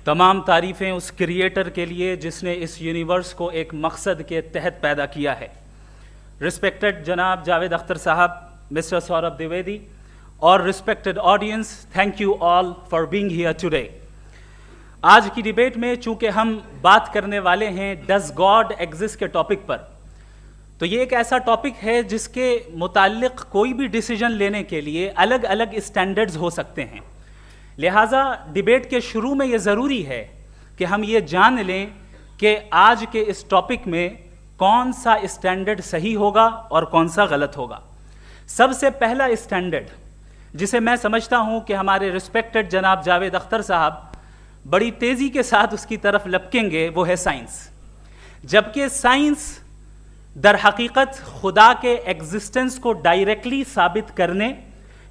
तमाम तारीफ़ें उस क्रिएटर के लिए जिसने इस यूनिवर्स को एक मकसद के तहत पैदा किया है। रिस्पेक्टेड जनाब जावेद अख्तर साहब, मिस्टर सौरभ द्विवेदी और respected audience, thank you all for being here today. आज की डिबेट में चूंकि हम बात करने वाले हैं डज गॉड एग्जिस्ट के टॉपिक पर, तो ये एक ऐसा टॉपिक है जिसके मुताल्लिक कोई भी डिसीजन लेने के लिए अलग अलग स्टैंडर्ड्स हो सकते हैं। लिहाजा डिबेट के शुरू में ये ज़रूरी है कि हम ये जान लें कि आज के इस टॉपिक में कौन सा स्टैंडर्ड सही होगा और कौन सा गलत होगा। सबसे पहला स्टैंडर्ड जिसे मैं समझता हूं कि हमारे रिस्पेक्टेड जनाब जावेद अख्तर साहब बड़ी तेज़ी के साथ उसकी तरफ लपकेंगे, वो है साइंस। जबकि साइंस दर हकीकत खुदा के एग्जिस्टेंस को डायरेक्टली साबित करने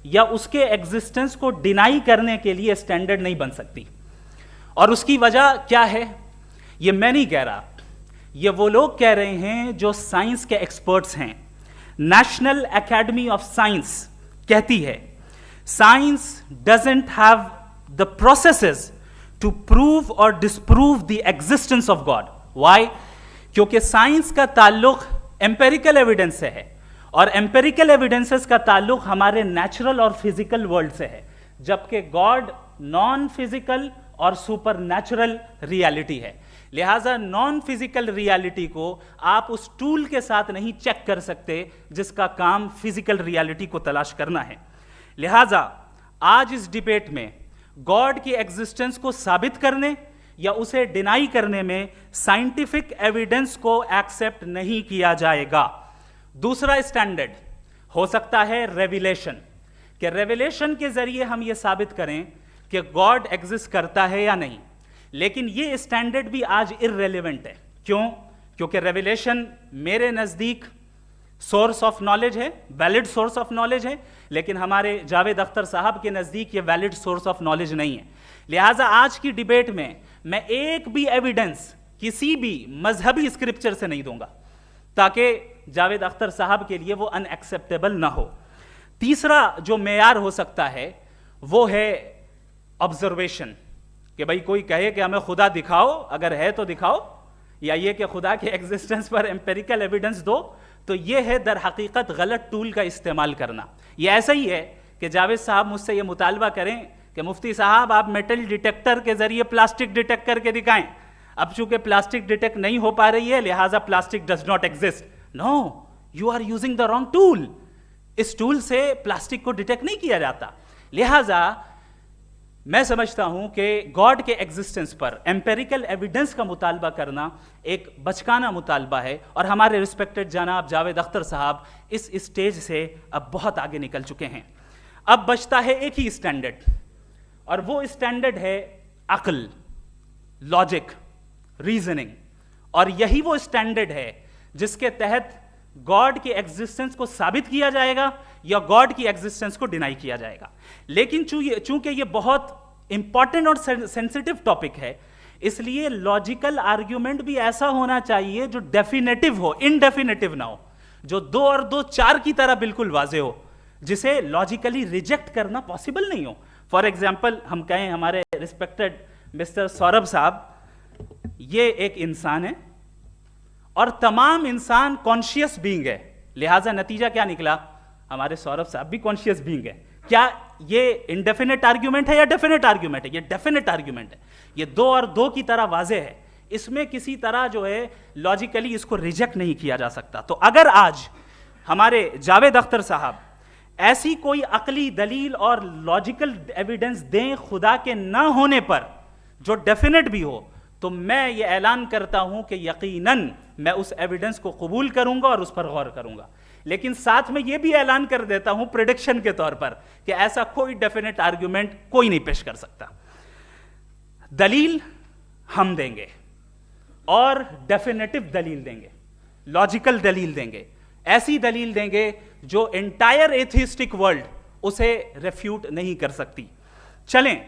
या उसके एग्जिस्टेंस को डिनाई करने के लिए स्टैंडर्ड नहीं बन सकती। और उसकी वजह क्या है, ये मैं नहीं कह रहा, ये वो लोग कह रहे हैं जो साइंस के एक्सपर्ट्स हैं। नेशनल एकेडमी ऑफ साइंस कहती है science doesn't have the processes to prove और disprove the existence of God. Why? क्योंकि साइंस का ताल्लुक एम्पेरिकल एविडेंस से है और एम्पेरिकल एविडेंसेस का ताल्लुक हमारे नेचुरल और फिजिकल वर्ल्ड से है, जबकि गॉड नॉन फिजिकल और सुपर नेचुरल रियलिटी है। लिहाजा नॉन फिजिकल रियलिटी को आप उस टूल के साथ नहीं चेक कर सकते जिसका काम फिजिकल रियलिटी को तलाश करना है। लिहाजा आज इस डिबेट में गॉड की एग्जिस्टेंस को साबित करने या उसे डिनाई करने में साइंटिफिक एविडेंस को एक्सेप्ट नहीं किया जाएगा। दूसरा स्टैंडर्ड हो सकता है रेविलेशन, कि रेविलेशन के जरिए हम ये साबित करें कि गॉड एग्जिस्ट करता है या नहीं। लेकिन ये स्टैंडर्ड भी आज इररेलेवेंट है। क्यों? क्योंकि रेविलेशन मेरे नज़दीक सोर्स ऑफ नॉलेज है, वैलिड सोर्स ऑफ नॉलेज है, लेकिन हमारे जावेद अख्तर साहब के नज़दीक ये वैलिड सोर्स ऑफ नॉलेज नहीं है। लिहाजा आज की डिबेट में मैं एक भी एविडेंस किसी भी मजहबी स्क्रिप्चर से नहीं दूंगा ताकि जावेद अख्तर साहब के लिए वो अनएक्सेप्टेबल ना हो। तीसरा जो मेयार हो सकता है वो है ऑब्जर्वेशन, कि भाई कोई कहे कि हमें खुदा दिखाओ, अगर है तो दिखाओ, या ये कि खुदा के एग्जिस्टेंस पर एम्पेरिकल एविडेंस दो, तो ये है दर हकीकत गलत टूल का इस्तेमाल करना। ये ऐसा ही है कि जावेद साहब मुझसे ये मुतालबा करें कि मुफ्ती साहब आप मेटल डिटेक्टर के जरिए प्लास्टिक डिटेक्ट करके दिखाएं। अब चूंकि प्लास्टिक डिटेक्ट नहीं हो पा रही है लिहाजा plastic does not exist. No, you are using the wrong tool. इस टूल से प्लास्टिक को डिटेक्ट नहीं किया जाता। लिहाजा मैं समझता हूं कि गॉड के एग्जिस्टेंस पर एम्पेरिकल एविडेंस का मुतालबा करना एक बचकाना मुतालबा है और हमारे रिस्पेक्टेड जनाब जावेद अख्तर साहब इस स्टेज से अब बहुत आगे निकल चुके हैं। अब बचता है एक ही स्टैंडर्ड और वो स्टैंडर्ड है अक्ल, लॉजिक, रीजनिंग। और यही वो स्टैंडर्ड है जिसके तहत गॉड की एग्जिस्टेंस को साबित किया जाएगा या गॉड की एग्जिस्टेंस को डिनाई किया जाएगा। लेकिन चूंकि ये बहुत इंपॉर्टेंट और सेंसिटिव टॉपिक है, इसलिए लॉजिकल आर्ग्यूमेंट भी ऐसा होना चाहिए जो डेफिनेटिव हो, इनडेफिनेटिव ना हो, जो 2 और 2 4 की तरह बिल्कुल वाजे हो, जिसे लॉजिकली रिजेक्ट करना पॉसिबल नहीं हो। फॉर एग्जाम्पल हम कहें हमारे रिस्पेक्टेड मिस्टर सौरभ साहब, ये एक इंसान है और तमाम इंसान कॉन्शियस बीइंग है। लिहाजा नतीजा क्या निकला, हमारे सौरभ साहब भी कॉन्शियस बीइंग है। क्या ये इनडेफिनेट आर्ग्यूमेंट है या डेफिनेट आर्ग्यूमेंट है? ये डेफिनेट आर्ग्यूमेंट है। ये 2 और 2 की तरह वाजे है, इसमें किसी तरह जो है लॉजिकली इसको रिजेक्ट नहीं किया जा सकता। तो अगर आज हमारे जावेद अख्तर साहब ऐसी कोई अकली दलील और लॉजिकल एविडेंस दें खुदा के ना होने पर जो डेफिनेट भी हो, तो मैं ये ऐलान करता हूं कि यकीनन मैं उस एविडेंस को कबूल करूंगा और उस पर गौर करूंगा। लेकिन साथ में यह भी ऐलान कर देता हूं प्रेडिक्शन के तौर पर कि ऐसा कोई डेफिनेट आर्ग्यूमेंट कोई नहीं पेश कर सकता। दलील हम देंगे और डेफिनेटिव दलील देंगे, लॉजिकल दलील देंगे, ऐसी दलील देंगे जो एंटायर एथिस्टिक वर्ल्ड उसे रेफ्यूट नहीं कर सकती। चलें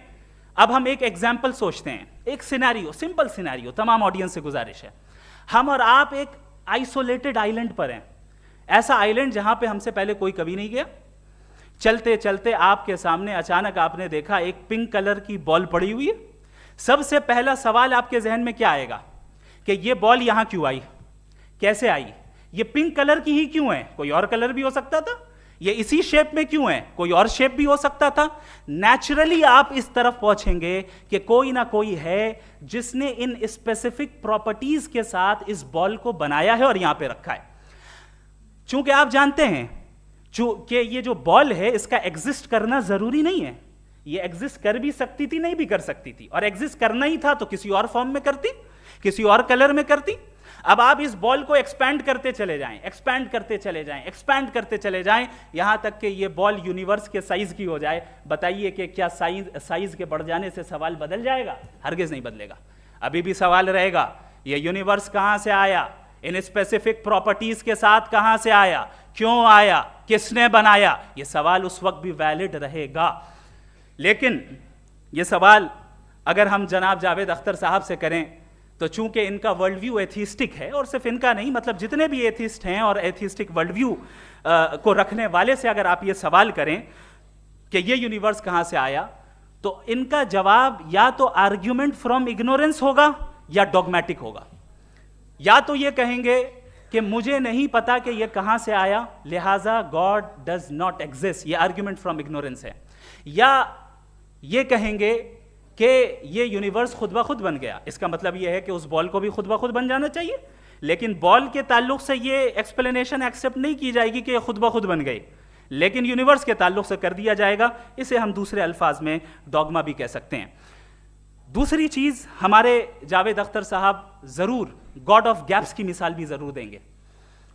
अब हम एक एग्जाम्पल सोचते हैं, एक सिनेरियो, सिंपल सिनेरियो, तमाम ऑडियंस से गुजारिश है, हम और आप एक आइसोलेटेड आइलैंड पर हैं, ऐसा आइलैंड जहां पे हमसे पहले कोई कभी नहीं गया। चलते चलते आपके सामने अचानक आपने देखा एक पिंक कलर की बॉल पड़ी हुई है। सबसे पहला सवाल आपके जहन में क्या आएगा कि ये बॉल यहां क्यों आई, कैसे आई, ये पिंक कलर की ही क्यों है, कोई और कलर भी हो सकता था, ये इसी शेप में क्यों है, कोई और शेप भी हो सकता था। नेचुरली आप इस तरफ पहुंचेंगे कि कोई ना कोई है जिसने इन स्पेसिफिक प्रॉपर्टीज के साथ इस बॉल को बनाया है और यहां पे रखा है। चूंकि आप जानते हैं कि ये जो बॉल है इसका एग्जिस्ट करना जरूरी नहीं है, ये एग्जिस्ट कर भी सकती थी, नहीं भी कर सकती थी, और एग्जिस्ट करना ही था तो किसी और फॉर्म में करती, किसी और कलर में करती। अब आप इस बॉल को एक्सपैंड करते चले जाएं, एक्सपैंड करते चले जाएं, एक्सपैंड करते चले जाएं, यहां तक कि ये बॉल यूनिवर्स के साइज की हो जाए। बताइए कि क्या साइज के बढ़ जाने से सवाल बदल जाएगा? हरगिज नहीं बदलेगा। अभी भी सवाल रहेगा, ये यूनिवर्स कहां से आया, इन स्पेसिफिक प्रॉपर्टीज के साथ कहां से आया, क्यों आया, किसने बनाया, ये सवाल उस वक्त भी वैलिड रहेगा। लेकिन ये सवाल अगर हम जनाब जावेद अख्तर साहब से करें तो चूंकि इनका वर्ल्ड व्यू एथिस्टिक है, और सिर्फ इनका नहीं, मतलब जितने भी एथिस्ट हैं और एथिस्टिक वर्ल्ड व्यू को रखने वाले से अगर आप ये सवाल करें कि ये यूनिवर्स कहां से आया, तो इनका जवाब या तो आर्ग्यूमेंट फ्रॉम इग्नोरेंस होगा या डॉगमेटिक होगा। या तो ये कहेंगे कि मुझे नहीं पता कि ये कहां से आया, लिहाजा गॉड डज नॉट एग्जिस्ट, ये आर्ग्यूमेंट फ्रॉम इग्नोरेंस है, या ये कहेंगे कि ये यूनिवर्स खुद ब खुद बन गया। इसका मतलब ये है कि उस बॉल को भी खुद ब खुद बन जाना चाहिए, लेकिन बॉल के ताल्लुक से ये एक्सप्लेनेशन एक्सेप्ट नहीं की जाएगी कि ये खुद ब खुद बन गई, लेकिन यूनिवर्स के ताल्लुक से कर दिया जाएगा। इसे हम दूसरे अल्फाज में डॉगमा भी कह सकते हैं। दूसरी चीज, हमारे जावेद अख्तर साहब जरूर गॉड ऑफ गैप्स की मिसाल भी जरूर देंगे,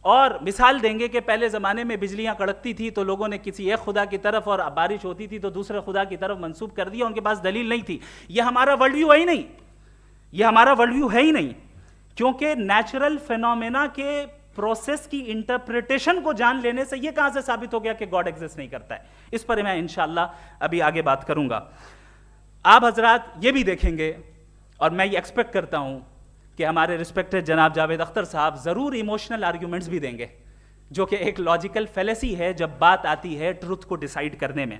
और मिसाल देंगे कि पहले ज़माने में बिजलियां कड़कती थी तो लोगों ने किसी एक खुदा की तरफ, और बारिश होती थी तो दूसरे खुदा की तरफ मंसूब कर दिया, उनके पास दलील नहीं थी। यह हमारा वर्ल्ड व्यू है ही नहीं, यह हमारा वर्ल्ड व्यू है ही नहीं, क्योंकि नेचुरल फिनोमेना के प्रोसेस की इंटरप्रिटेशन को जान लेने से यह कहां से साबित हो गया कि गॉड एग्जिस्ट नहीं करता है। इस पर मैं इंशाअल्लाह अभी आगे बात करूंगा। आप हजरात ये भी देखेंगे, और मैं ये एक्सपेक्ट करता हूं कि हमारे रिस्पेक्टेड जनाब जावेद अख्तर साहब जरूर इमोशनल आर्ग्यूमेंट्स भी देंगे, जो कि एक लॉजिकल फेलेसी है जब बात आती है ट्रुथ को डिसाइड करने में।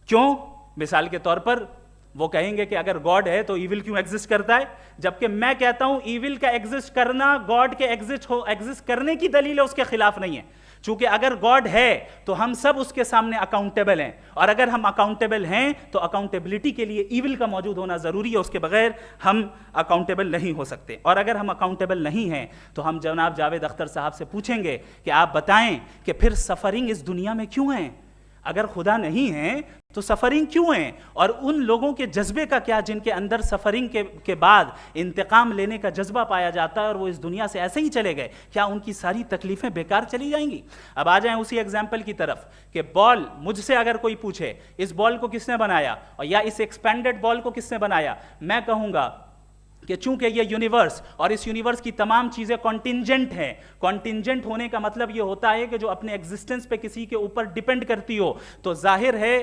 क्यों? मिसाल के तौर पर वो कहेंगे कि अगर गॉड है तो ईविल क्यों एग्जिस्ट करता है, जबकि मैं कहता हूं ईविल का एग्जिस्ट करना गॉड के एग्जिस्ट करने की दलील है, उसके खिलाफ नहीं है। चूंकि अगर गॉड है तो हम सब उसके सामने अकाउंटेबल हैं, और अगर हम अकाउंटेबल हैं तो अकाउंटेबिलिटी के लिए ईविल का मौजूद होना जरूरी है, उसके बगैर हम अकाउंटेबल नहीं हो सकते। और अगर हम अकाउंटेबल नहीं हैं तो हम जनाब जावेद अख्तर साहब से पूछेंगे कि आप बताएं कि फिर सफरिंग इस दुनिया में क्यों है? अगर खुदा नहीं है तो सफरिंग क्यों है? और उन लोगों के जज्बे का क्या जिनके अंदर सफरिंग के बाद इंतकाम लेने का जज्बा पाया जाता है और वो इस दुनिया से ऐसे ही चले गए, क्या उनकी सारी तकलीफें बेकार चली जाएंगी? अब आ जाएं उसी एग्जाम्पल की तरफ कि बॉल, मुझसे अगर कोई पूछे इस बॉल को किसने बनाया और या इस एक्सपेंडेड बॉल को किसने बनाया, मैं कहूंगा कि चूंकि ये यूनिवर्स और इस यूनिवर्स की तमाम चीजें कॉन्टिंजेंट हैं। कॉन्टिंजेंट होने का मतलब ये होता है कि जो अपने एग्जिस्टेंस पे किसी के ऊपर डिपेंड करती हो, तो जाहिर है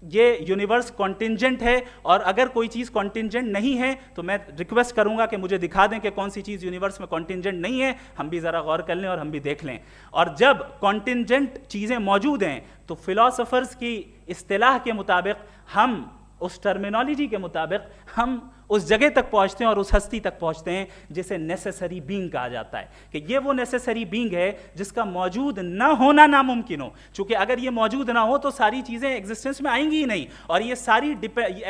ये यूनिवर्स कॉन्टिंजेंट है। और अगर कोई चीज कॉन्टिंजेंट नहीं है तो मैं रिक्वेस्ट करूंगा कि मुझे दिखा दें कि कौन सी चीज यूनिवर्स में कॉन्टिंजेंट नहीं है, हम भी जरा गौर कर लें और हम भी देख लें। और जब कॉन्टिंजेंट चीजें मौजूद हैं तो फिलोसोफर्स की इस्तिलाह के मुताबिक, हम उस टर्मिनोलॉजी के मुताबिक हम उस जगह तक पहुंचते हैं और उस हस्ती तक पहुंचते हैं जिसे नेसेसरी बीइंग कहा जाता है, कि ये वो नेसेसरी बीइंग है जिसका मौजूद ना होना नामुमकिन हो। क्योंकि अगर ये मौजूद ना हो तो सारी चीजें एग्जिस्टेंस में आएंगी ही नहीं, और ये सारी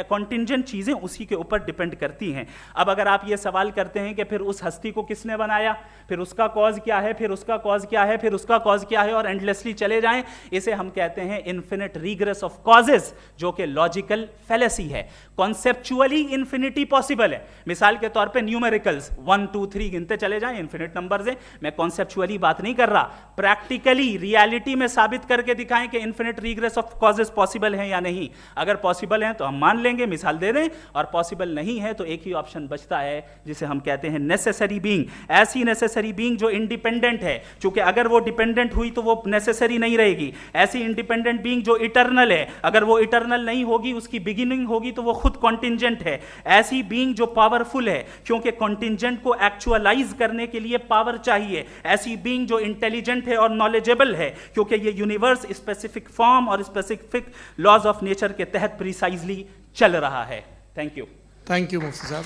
कॉन्टिंजेंट चीजें उसी के ऊपर डिपेंड करती हैं। अब अगर आप ये सवाल करते हैं कि फिर उस हस्ती को किसने बनाया, फिर उसका कॉज क्या है, फिर उसका कॉज क्या है, फिर उसका कॉज क्या है, और एंडलेसली चले जाएं, इसे हम कहते हैं इन्फिनिट रीग्रेस ऑफ कॉजेस, जो कि लॉजिकल फेलेसी है। कॉन्सेप्चुअली इन्फिनिटी पॉसिबल है। मिसाल के तौर पे न्यूमेरिकल्स 1 2 3 गिनते चले जाएं, इन्फिनिट नंबर्स हैं। मैं कॉन्सेप्चुअली बात नहीं कर रहा, प्रैक्टिकली रियलिटी में साबित करके दिखाएं कि infinite regress of causes possible है या नहीं। अगर पॉसिबल है तो हम मान लेंगे, मिसाल दे दें, और पॉसिबल नहीं है तो एक ही ऑप्शन बचता है जिसे हम कहते हैं नेसेसरी बीइंग। ऐसी नेसेसरी बीइंग जो इंडिपेंडेंट है, क्योंकि अगर वो डिपेंडेंट हुई तो वो नेसेसरी नहीं रहेगी। ऐसी इंडिपेंडेंट बीइंग जो इटर्नल है, अगर वो इटर्नल नहीं होगी, उसकी बिगिनिंग होगी तो वो खुद कॉन्टिंजेंट है। ऐसी ऐसी बीइंग जो पावरफुल है, क्योंकि कॉन्टिंजेंट को एक्चुअलाइज करने के लिए पावर चाहिए, ऐसी बीइंग जो इंटेलिजेंट है और नॉलेजेबल है, क्योंकि ये यूनिवर्स स्पेसिफिक फॉर्म और स्पेसिफिक लॉज ऑफ नेचर के तहत प्रिसाइजली चल रहा है। Thank you. थैंक यू मुफ्ती साहब।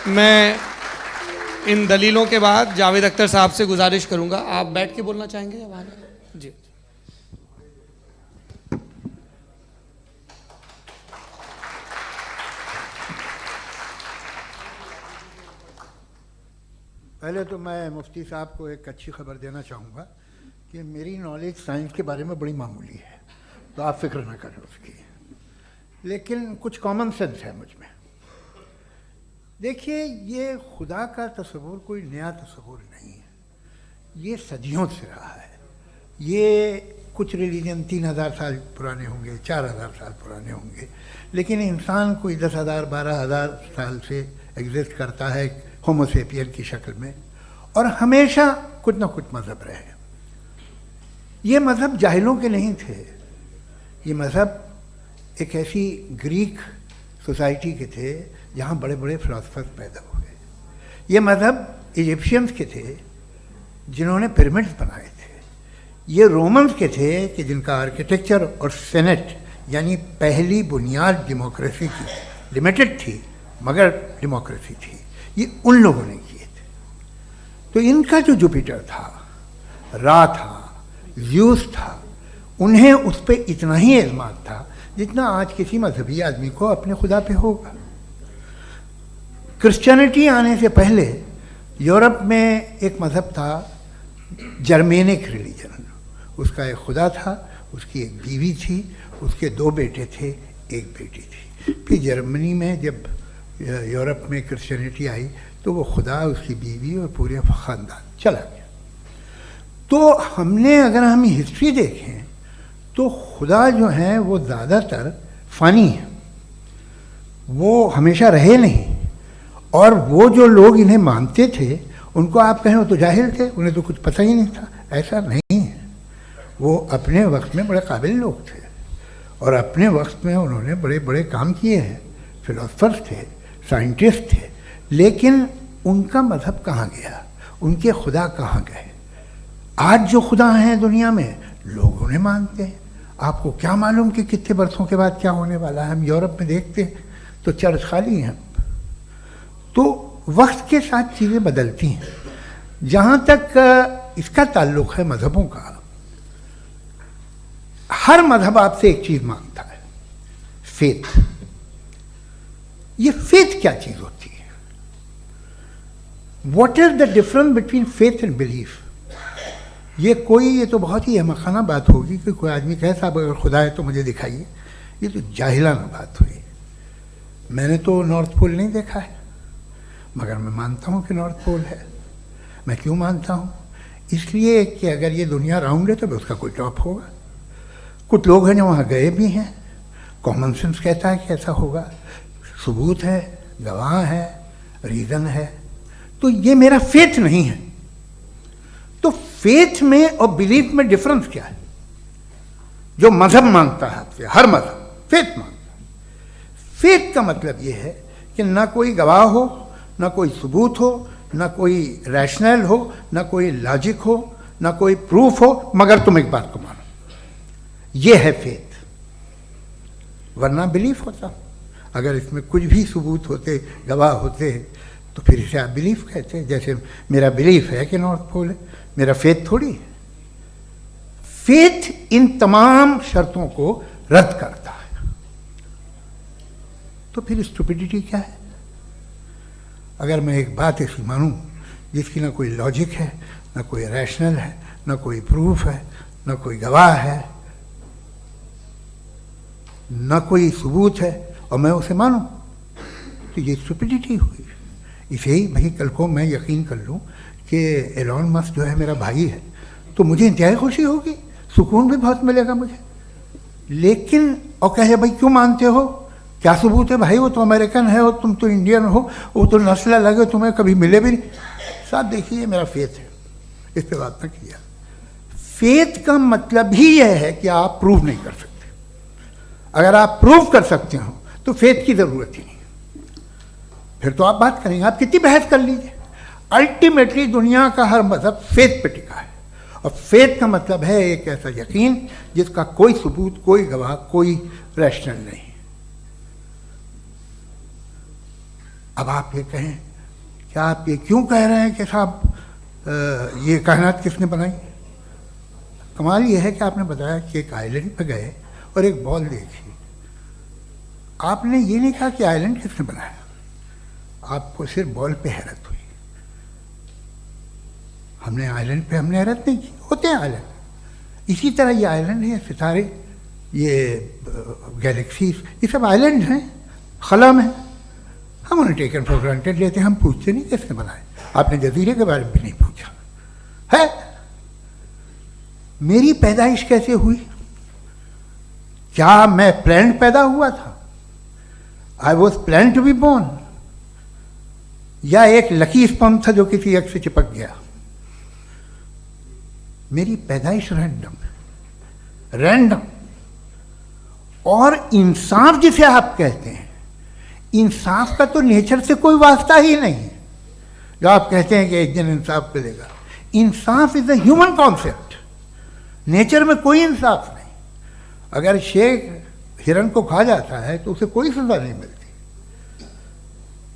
मैं इन दलीलों के बाद जावेद अख्तर साहब से गुजारिश करूंगा, आप बैठ के बोलना चाहेंगे या वहां? जी। पहले तो मैं मुफ्ती साहब को एक अच्छी खबर देना चाहूँगा कि मेरी नॉलेज साइंस के बारे में बड़ी मामूली है, तो आप फिक्र ना करें उसकी, लेकिन कुछ कॉमन सेंस है मुझ में। देखिए, ये खुदा का तस्वुर कोई नया तस्वुर नहीं है, ये सदियों से रहा है। ये कुछ रिलीजन 3000 साल पुराने होंगे, 4000 साल पुराने होंगे, लेकिन इंसान कोई 10,000 12,000 साल से एग्जिस्ट करता है होमोसेपियन की शक्ल में, और हमेशा कुछ ना कुछ मज़हब रहे। ये मज़हब जाहिलों के नहीं थे, ये मज़हब एक ऐसी ग्रीक सोसाइटी के थे जहाँ बड़े बड़े फिलोसफर्स पैदा हुए। ये मज़हब इजिप्शियंस के थे जिन्होंने पिरामिड्स बनाए थे। ये रोमन्स के थे कि जिनका आर्किटेक्चर और सेनेट यानी पहली बुनियाद डेमोक्रेसी की लिमिटेड थी, मगर डेमोक्रेसी थी, ये उन लोगों ने किए थे। तो इनका जो जुपिटर था, रा था, ज़्यूस था, उन्हें उस पर इतना ही एतमाद था जितना आज किसी मजहबी आदमी को अपने खुदा पे होगा। क्रिश्चियनिटी आने से पहले यूरोप में एक मज़हब था जर्मेनिक रिलीजन, उसका एक खुदा था, उसकी एक बीवी थी, उसके 2 बेटे थे, एक बेटी थी। फिर जर्मनी में जब यूरोप में क्रिश्चियनिटी आई तो वो खुदा, उसकी बीवी और पूरे ख़ानदान चला गया। तो हमने, अगर हम हिस्ट्री देखें तो खुदा जो हैं वो ज़्यादातर फ़ानी है, वो हमेशा रहे नहीं। और वो जो लोग इन्हें मानते थे उनको आप कहें वो तो जाहिल थे, उन्हें तो कुछ पता ही नहीं था, ऐसा नहीं है। वो अपने वक्त में बड़े काबिल लोग थे और अपने वक्त में उन्होंने बड़े बड़े काम किए हैं, फिलोसफर्स थे, साइंटिस्ट थे, लेकिन उनका मज़हब कहाँ गया, उनके खुदा कहाँ गए? आज जो खुदा हैं दुनिया में लोग उन्हें मानते हैं। आपको क्या मालूम कि कितने बरसों के बाद क्या होने वाला है? हम यूरोप में देखते हैं तो चर्च खाली हैं। तो वक्त के साथ चीज़ें बदलती हैं। जहाँ तक इसका ताल्लुक़ है मज़हबों का, हर मज़हब आपसे एक चीज़ मांगता है, फेथ। ये फेथ क्या चीज़ होती है? What is the difference between faith and belief? ये तो बहुत ही अहमकाना बात होगी कि कोई आदमी कहे साहब अगर खुदा है तो मुझे दिखाइए। ये तो जाहिलाना बात हुई। मैंने तो नॉर्थ पोल नहीं देखा है, मगर मैं मानता हूँ कि नॉर्थ पोल है। मैं क्यों मानता हूँ? इसलिए कि अगर ये दुनिया राउंड है तो उसका कोई टॉप होगा। कुछ लोग हैं जो वहाँ गए भी हैं, कॉमन सेंस कहता है कि ऐसा होगा, सबूत है, गवाह है, रीज़न है। तो ये मेरा फेथ नहीं है। तो फेथ में और बिलीफ में डिफरेंस क्या है? जो मज़हब मांगता है आपसे, हर मज़हब फेथ मांगता है। फेथ का मतलब ये है कि ना कोई गवाह हो, ना कोई सबूत हो, ना कोई रैशनल हो, ना कोई लॉजिक हो, ना कोई प्रूफ हो, मगर तुम एक बात को मानो। ये है फेथ। वरना बिलीफ होता। अगर इसमें कुछ भी सबूत होते, गवाह होते, तो फिर इसे आप बिलीफ कहते हैं। जैसे मेरा बिलीफ है कि नॉर्थ पोल है, मेरा फेथ थोड़ी है। फेथ इन तमाम शर्तों को रद्द करता है। तो फिर स्टुपिडिटी क्या है? अगर मैं एक बात ऐसी मानूं जिसकी ना कोई लॉजिक है, ना कोई रैशनल है, ना कोई प्रूफ है, ना कोई गवाह है, ना कोई सबूत है, और मैं उसे मानूं, तो ये स्टुपिडिटी हुई। इसे ही भाई कल को मैं यकीन कर लूँ कि एलॉन मस्क जो है मेरा भाई है, तो मुझे इंतहाई खुशी होगी, सुकून भी बहुत मिलेगा मुझे। लेकिन और कहे भाई क्यों मानते हो, क्या सबूत है? भाई वो तो अमेरिकन है और तुम तो इंडियन हो, वो तो नस्ल अलग है, तुम्हें कभी मिले भी नहीं। साहब देखिए, मेरा फेथ है, इस पर बात ना किया। फेथ का मतलब ही यह है कि आप प्रूव नहीं कर सकते। अगर आप प्रूव कर सकते हो तो फेथ की ज़रूरत ही नहीं। फिर तो आप बात करेंगे, आप कितनी बहस कर लीजिए, अल्टीमेटली दुनिया का हर मजहब फेथ पे टिका है। और फेथ का मतलब है एक ऐसा यकीन जिसका कोई सबूत, कोई गवाह, कोई रैशनल नहीं। अब आप ये कहें, क्या आप ये क्यों कह रहे हैं कि साहब ये कायनात किसने बनाई? कमाल ये है कि आपने बताया कि एक आइलैंड पे गए और एक बॉल देखी। आपने ये नहीं कहा कि आइलैंड किसने बनाया, आपको सिर्फ बॉल पे हैरत हुई। हमने आइलैंड पे हमने हैरत नहीं की, होते हैं आइलैंड। इसी तरह ये आइलैंड है, सितारे, ये गैलेक्सीज, ये सब आइलैंड हैं, खला में। हम उन्हें टेकन फॉर ग्रांटेड लेते हैं, हम पूछते नहीं किसने बनाए। आपने जजीरे के बारे में भी नहीं पूछा है। मेरी पैदाइश कैसे हुई? क्या मैं प्लान्ड पैदा हुआ था? I was plan to be born, या एक लकी स्पर्म था जो किसी एग से चिपक गया? मेरी पैदाइश रैंडम। और इंसाफ जिसे आप कहते हैं, इंसाफ का तो नेचर से कोई वास्ता ही नहीं है। जो आप कहते हैं कि एक दिन इंसाफ मिलेगा, इंसाफ is a human concept, nature में कोई इंसाफ नहीं। अगर शेर हिरन को खा जाता है तो उसे कोई सजा नहीं मिलती।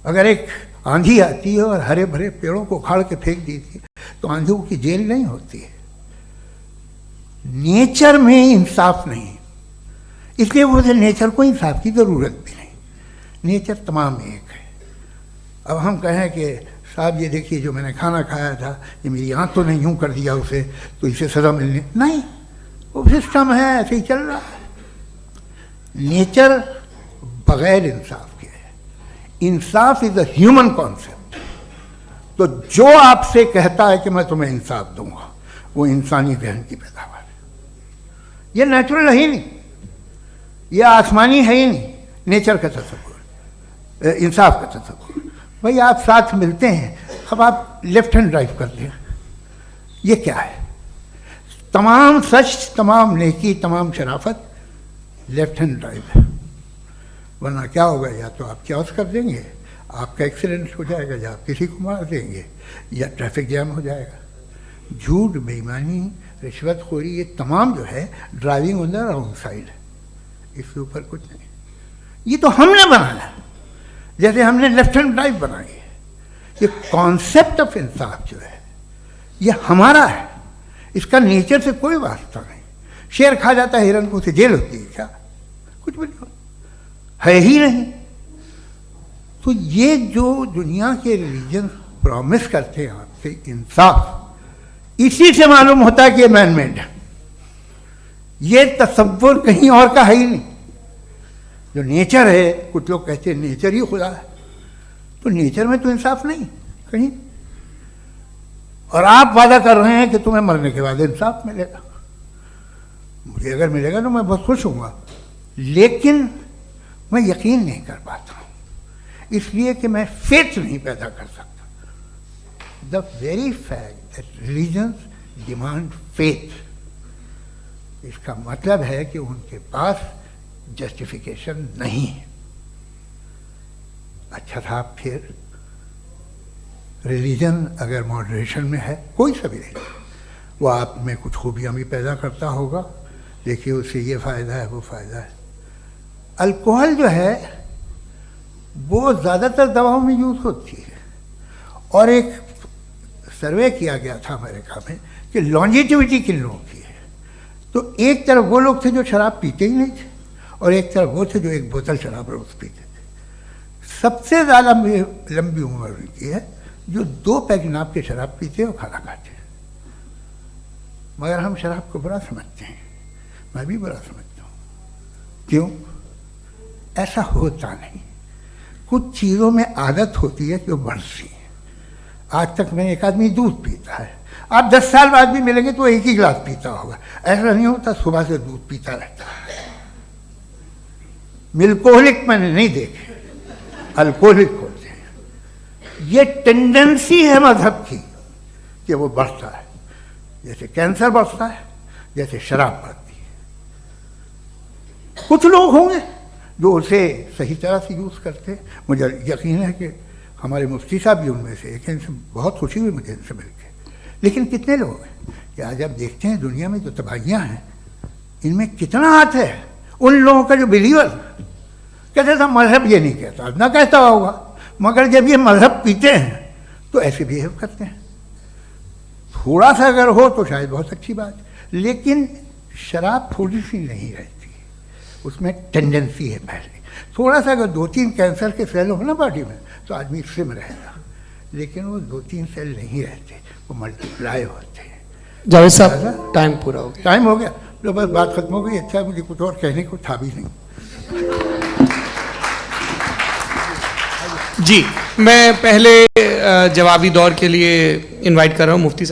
अगर एक आंधी आती है और हरे भरे पेड़ों को उखाड़ के फेंक देती है तो आंधियों की जेल नहीं होती है। नेचर में इंसाफ नहीं, इसलिए मुझे नेचर को इंसाफ की जरूरत भी नहीं। नेचर तमाम एक है। अब हम कहें कि साहब ये देखिए जो मैंने खाना खाया था, ये मेरी आंख तो नहीं यूं कर दिया उसे, तो इसे सजा मिलनी नहीं, वो सिस्टम है, ऐसे ही चल रहा है। नेचर बगैर इंसाफ के है। इंसाफ इज अ ह्यूमन कॉन्सेप्ट। तो जो आपसे कहता है कि मैं तुम्हें इंसाफ दूंगा, वो इंसानी जहन की पैदावार है। ये नेचुरल है ही नहीं, ये आसमानी है ही नहीं। नेचर का तस्वुर, इंसाफ का तस्वुर। भाई आप साथ मिलते हैं, अब आप लेफ्ट हैंड ड्राइव करते हैं, ये क्या है? तमाम सच, तमाम नेकी, तमाम शराफत लेफ्ट हैंड ड्राइव है। वरना क्या होगा, या तो आप क्रॉस कर देंगे, आपका एक्सीडेंट हो जाएगा, या आप किसी को मार देंगे, या ट्रैफिक जैम हो जाएगा। झूठ, बेईमानी, रिश्वतखोरी, ये तमाम जो है driving on the wrong side है। इसके ऊपर कुछ नहीं। ये तो हमने बनाया, जैसे हमने लेफ्ट हैंड ड्राइव बनाई है। ये कॉन्सेप्ट ऑफ इंसाफ जो है ये हमारा है, इसका नेचर से कोई वास्ता नहीं। शेर खा जाता है हिरन को, उसे जेल होती है क्या? कुछ भी नहीं, है ही नहीं। तो ये जो दुनिया के रिलीजन प्रॉमिस करते हैं आपसे इंसाफ, इसी से मालूम होता है कि ये मैन मेड है। ये तसव्वुर कहीं और का है ही नहीं। जो नेचर है, कुछ लोग कहते हैं नेचर ही खुदा है, तो नेचर में तो इंसाफ नहीं कहीं। और आप वादा कर रहे हैं कि तुम्हें मरने के बाद इंसाफ मिलेगा। मुझे अगर मिलेगा तो मैं बहुत खुश हूँगा, लेकिन मैं यकीन नहीं कर पाता हूँ, इसलिए कि मैं फेथ नहीं पैदा कर सकता। The very fact that religions demand faith, इसका मतलब है कि उनके पास जस्टिफिकेशन नहीं है। अच्छा साहब, फिर रिलीजन अगर मॉडरेशन में है, कोई सा भी नहीं, वो आप में कुछ खूबियाँ भी पैदा करता होगा। देखिए उससे ये फ़ायदा है, वो फ़ायदा है। अल्कोहल जो है वो ज़्यादातर दवाओं में यूज़ होती है, और एक सर्वे किया गया था अमेरिका में कि लॉन्जिटिविटी किन लोगों की है। तो एक तरफ वो लोग थे जो शराब पीते ही नहीं थे, और एक तरफ वो थे जो एक बोतल शराब रोज़ पीते थे। सबसे ज़्यादा लंबी उम्र उनकी है जो 2 पैक नाप के शराब पीते और खाना खाते हैं। मगर हम शराब को बुरा समझते हैं, मैं भी बुरा समझता हूँ। क्यों? ऐसा होता नहीं। कुछ चीज़ों में आदत होती है कि वो बढ़ती है। आज तक में एक आदमी दूध पीता है, आप 10 साल बाद भी मिलेंगे तो एक ही गिलास पीता होगा। ऐसा नहीं होता, सुबह से दूध पीता रहता है। मिल्कोहलिक मैंने नहीं देखे, अल्कोहलिक होते हैं। ये टेंडेंसी है मजहब की कि वो बढ़ता है, जैसे कैंसर बढ़ता है, जैसे शराब बढ़ती है। कुछ लोग होंगे जो उसे सही तरह से यूज़ करते। मुझे यकीन है कि हमारे मुफ्ती साहब भी उनमें से एक हैं, इनसे बहुत खुशी हुई मुझे इनसे मिलकर। लेकिन कितने लोग हैं कि आज आप देखते हैं दुनिया में जो तबाहियाँ हैं, इनमें कितना हाथ है उन लोगों का जो बिलीवर कहते था मजहब ये नहीं कहता, ना कहता होगा, मगर जब ये मजहब पीते हैं तो ऐसे बिहेव करते हैं। थोड़ा सा अगर हो तो शायद बहुत अच्छी बात, लेकिन शराब थोड़ी सी नहीं रहती, उसमें टेंडेंसी है पहले। थोड़ा सा अगर 2-3 कैंसर के सेल हो ना बॉडी में तो आदमी स्लिम रहेगा, लेकिन वो 2-3 सेल नहीं रहते, वो मल्टीप्लाई होते हैं। जावेद साहब टाइम पूरा हो गया। टाइम हो गया तो बस बात खत्म हो गई। अच्छा, मुझे कुछ और कहने को था भी नहीं। जी, मैं पहले जवाबी दौर के लिए इनवाइट कर रहा हूँ मुफ्ती साहब।